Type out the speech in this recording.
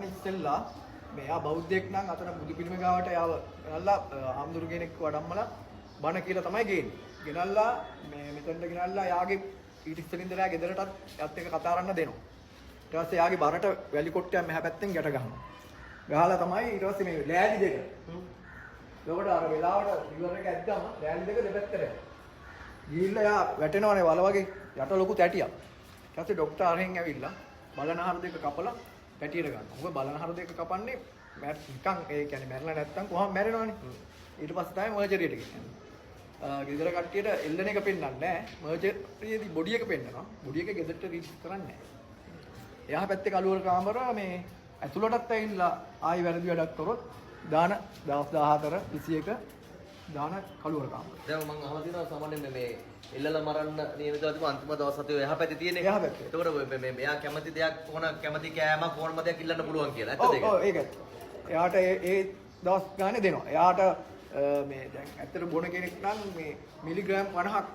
ගන්න ඉස්සෙල්ලා මෙයා බෞද්ධයෙක් නම් අතන බුදු පිළිම ගාවට යාව ගෙනල්ලා ආම්දුරු කෙනෙක් වඩම්මලා බණ කියලා තමයි ගේන්නේ. ගෙනල්ලා මේ මෙතනට ගෙනල්ලා යාගේ ඊට ඉස්සෙල්ලා ඉඳලා ගෙදරටත් යත් එක කතා කරන්න දෙනවා. ඊට පස්සේ යාගේ බරට වැලි කොට්ටයක් මෙහා පැත්තෙන් ගැට ගහනවා. ගහලා තමයි ඊට පස්සේ මේ ලෑලි දෙක. ඒකට අර වෙලාවට රිවර් එක ඇද්දම ලෑලි දෙක දෙපැත්තට. ගිහිල්ලා යා වැටෙනවනේ වල වගේ යට ලොකු තැටියක්. ඊට පස්සේ ડોක්ටර් අරහෙන් ඇවිල්ලා බලනහර දෙක කපලා පැටියට ගන්නවා. මොකද බලනහර දෙක කපන්නේ නිකන් ඒ කියන්නේ මැරලා නැත්තම් කොහොම මැරෙනවනේ. ඊට පස්සේ තමයි මර්ජරියට ගෙනියන්නේ. ගෙදර කට්ටියට එල්ලන එක පෙන්වන්නේ නැහැ. මර්ජරියේදී බොඩි එක පෙන්වනවා. බොඩි එක ගෙදරට රීච් කරන්නේ නැහැ. එහා පැත්තේ කළුවර කාමර මේ ඇතුළටත් ඇවිල්ලා ආයි වැරදි වැඩක් කරොත් දාන දවස් 14 21 දාන කළුවර කාමර. දැන් මම අහලා තියෙනවා සාමාන්‍යයෙන් මේ එල්ලලා මරන්න නියමිතව තිබුණ අන්තිම දවස් 7 එහා පැත්තේ තියෙන්නේ. එහා පැත්තේ. ඒකට මේ මෙයා කැමති දෙයක් ඕන කැමති කෑමක් ඕනම දෙයක් ඉල්ලන්න පුළුවන් කියලා. ඇත්තද ඒක? ඔව් ඒක. එයාට ඒ දවස් ගානේ දෙනවා. එයාට මේ දැන් ඇත්තට බොන කෙනෙක් නම් මේ මිලිග්‍රෑම් 50ක්